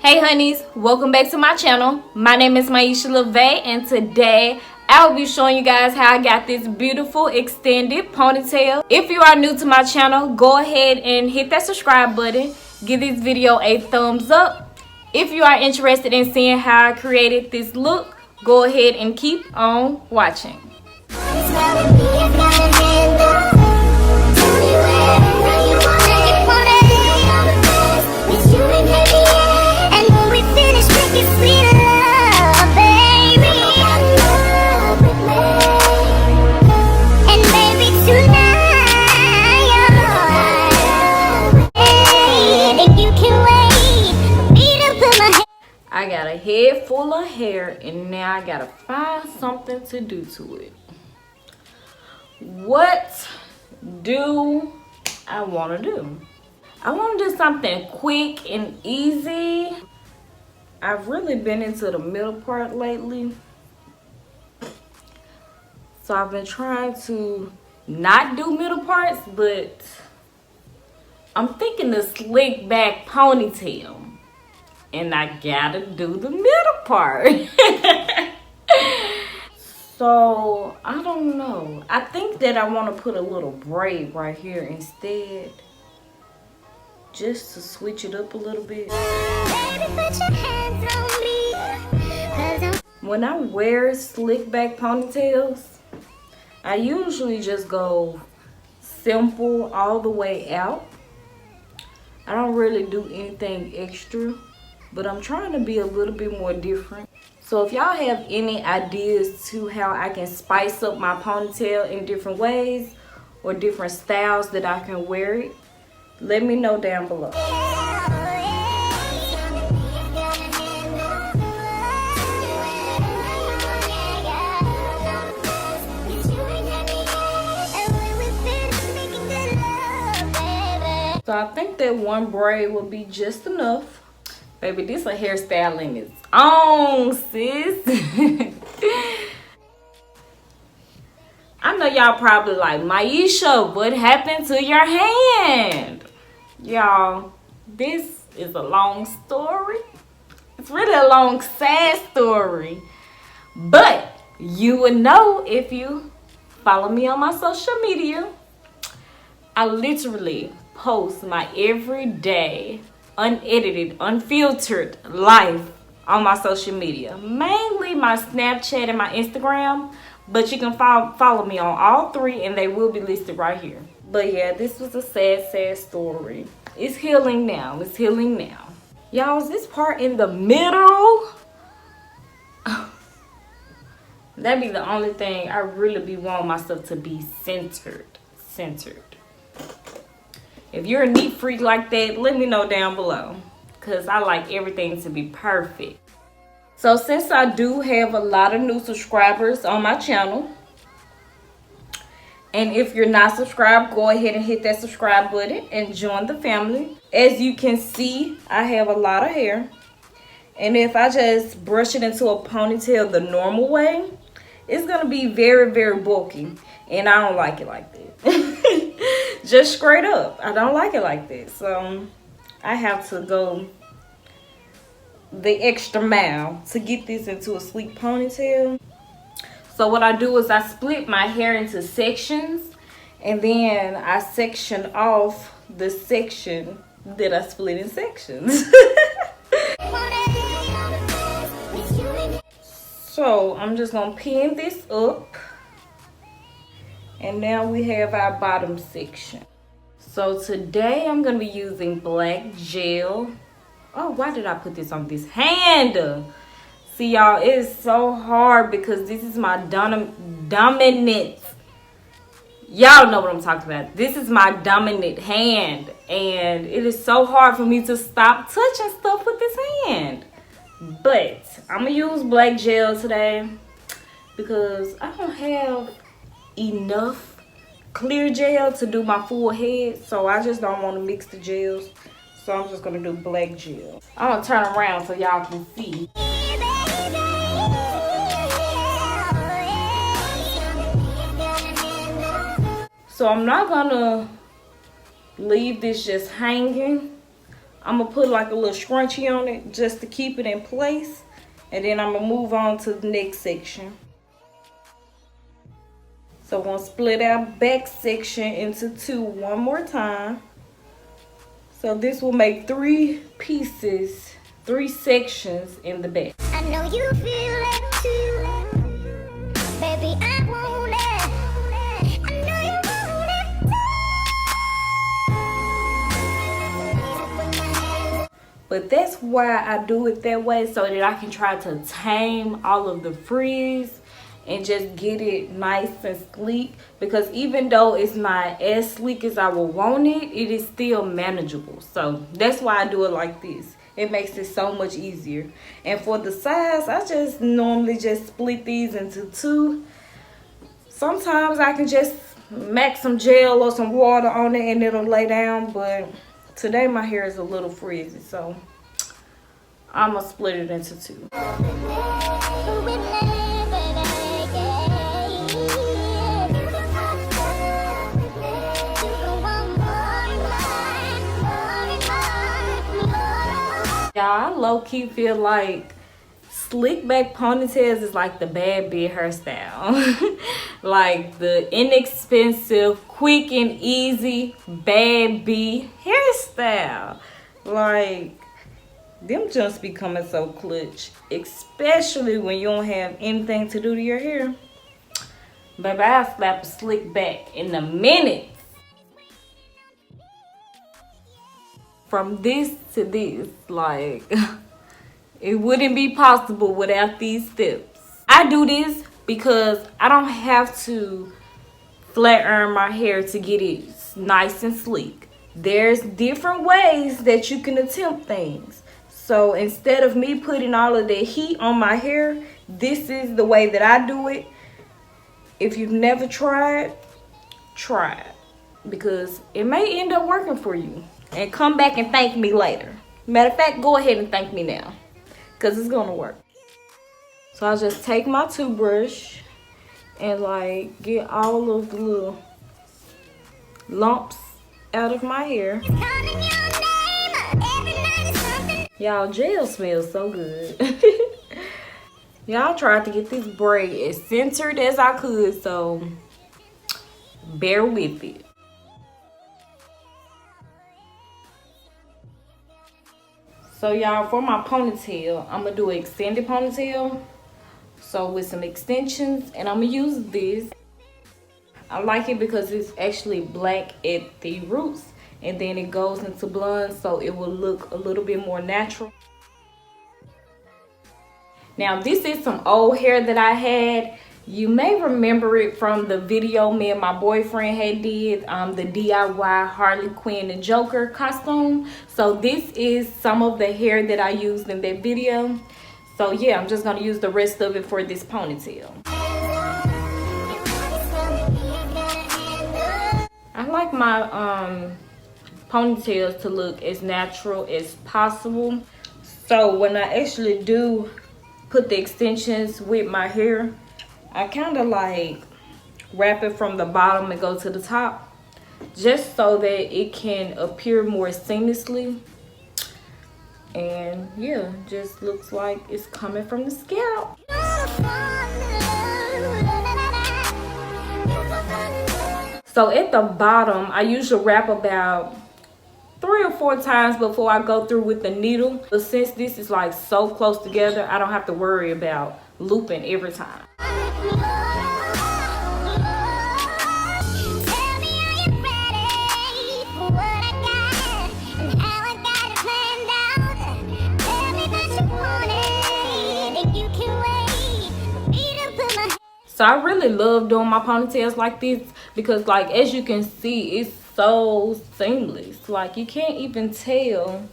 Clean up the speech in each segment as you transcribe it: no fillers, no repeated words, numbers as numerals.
Hey honeys, welcome back to my channel. My name is Miesha and today I will be showing you guys how I got this beautiful extended ponytail. If you are new to my channel, go ahead and hit that subscribe button. Give this video a thumbs up. If you are interested in seeing how I created this look, go ahead and keep on watching. I got a head full of hair and now I gotta find something to do to it. What do I want to do? I want to do something quick and easy. I've really been into the middle part lately. So I've been trying to not do middle parts, but I'm thinking the slick back ponytail. And I gotta do the middle part. So, I don't know. I think that I want to put a little braid right here instead. Just to switch it up a little bit. When I wear slick back ponytails, I usually just go simple all the way out. I don't really do anything extra. But I'm trying to be a little bit more different. So if y'all have any ideas to how I can spice up my ponytail in different ways or different styles that I can wear it, let me know down below. So I think that one braid will be just enough. Baby, this a hairstyle in its own, sis. I know y'all probably like, Miesha, what happened to your hand? Y'all, this is a long story. It's really a long, sad story. But you would know if you follow me on my social media. I literally post my everyday unedited, unfiltered life on my social media, mainly my Snapchat and my Instagram, but you can follow me on all three and they will be listed right here. But yeah, this was a sad story. It's healing now. Y'all, is this part in the middle? That'd be the only thing I really be wanting myself to be centered. If you're a neat freak like that, let me know down below. Because I like everything to be perfect. So since I do have a lot of new subscribers on my channel. And if you're not subscribed, go ahead and hit that subscribe button and join the family. As you can see, I have a lot of hair. And if I just brush it into a ponytail the normal way, it's going to be very, very bulky. And I don't like it like that. Just straight up, I don't like it like that. So I have to go the extra mile to get this into a sleek ponytail. So what I do is I split my hair into sections and then I section off the section that I split in sections. So I'm just gonna pin this up. And now we have our bottom section. So today I'm going to be using black gel. Oh, why did I put this on this hand? See, y'all, it is so hard because this is my dominant. Y'all know what I'm talking about. This is my dominant hand. And it is so hard for me to stop touching stuff with this hand. But I'm going to use black gel today because I don't have enough clear gel to do my full head, so I just don't want to mix the gels, so I'm just gonna do black gel. I'm gonna turn around so y'all can see. So I'm not gonna leave this just hanging. I'm gonna put like a little scrunchie on it just to keep it in place. And then I'm gonna move on to the next section. So we're gonna split our back section into two one more time. So this will make 3 pieces, 3 sections in the back. I know you feel it too, baby. I want it. I know you want it. But that's why I do it that way, so that I can try to tame all of the frizz and just get it nice and sleek. Because even though it's not as sleek as I would want it, it is still manageable. So that's why I do it like this. It makes it so much easier. And for the size, I just normally just split these into 2. Sometimes I can just max some gel or some water on it and it'll lay down. But today my hair is a little frizzy, so I'm gonna split it into 2. Y'all, I low-key feel like slick back ponytails is like the bad bitch hairstyle. Like the inexpensive, quick and easy bad bitch hairstyle. Like, them just be coming so clutch. Especially when you don't have anything to do to your hair. Baby, I'll slap a slick back in a minute. From this to this, like, it wouldn't be possible without these steps. I do this because I don't have to flat iron my hair to get it nice and sleek. There's different ways that you can attempt things. So instead of me putting all of the heat on my hair, this is the way that I do it. If you've never tried, try it. Because it may end up working for you. And come back and thank me later. Matter of fact, go ahead and thank me now. Because it's going to work. So I'll just take my toothbrush and like get all of the little lumps out of my hair. Y'all, gel smells so good. Y'all tried to get this braid as centered as I could, so bear with it. So y'all, for my ponytail, I'm gonna do an extended ponytail. So with some extensions, and I'm gonna use this. I like it because it's actually black at the roots, and then it goes into blonde, so it will look a little bit more natural. Now this is some old hair that I had. You may remember it from the video me and my boyfriend had did, the DIY Harley Quinn and Joker costume. So this is some of the hair that I used in that video. So yeah, I'm just gonna use the rest of it for this ponytail. I like my ponytails to look as natural as possible. So when I actually do put the extensions with my hair, I kind of like wrap it from the bottom and go to the top, just so that it can appear more seamlessly. And yeah, just looks like it's coming from the scalp. So at the bottom, I usually wrap about 3 or 4 times before I go through with the needle. But since this is like so close together, I don't have to worry about looping every time. So I really love doing my ponytails like this because, like, as you can see, it's so seamless. Like, you can't even tell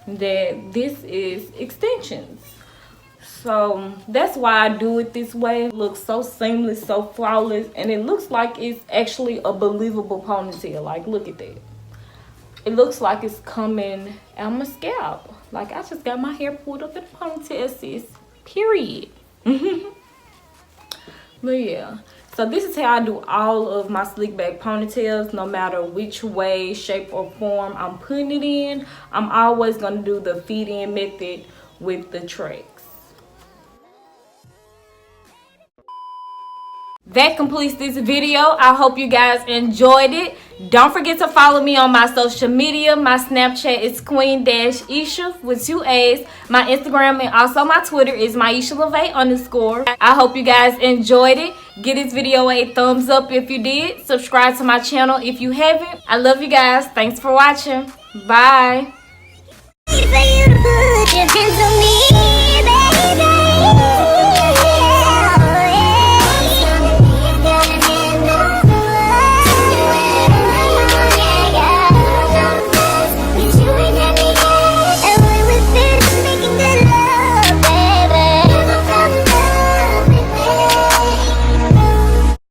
that this is extensions. So that's why I do it this way. It looks so seamless, so flawless, and it looks like it's actually a believable ponytail. Like, look at that. It looks like it's coming out my scalp. Like, I just got my hair pulled up in a ponytail, sis. Period. But yeah, so this is how I do all of my slick back ponytails. No matter which way, shape, or form I'm putting it in, I'm always going to do the feed in method with the tracks. That completes this video. I hope you guys enjoyed it. Don't forget to follow me on my social media. My Snapchat is Queen-Isha with 2 A's. My Instagram and also my Twitter is MieshaLeVay_. I hope you guys enjoyed it. Give this video a thumbs up if you did. Subscribe to my channel if you haven't. I love you guys. Thanks for watching. Bye. For you to put your hands on me, baby.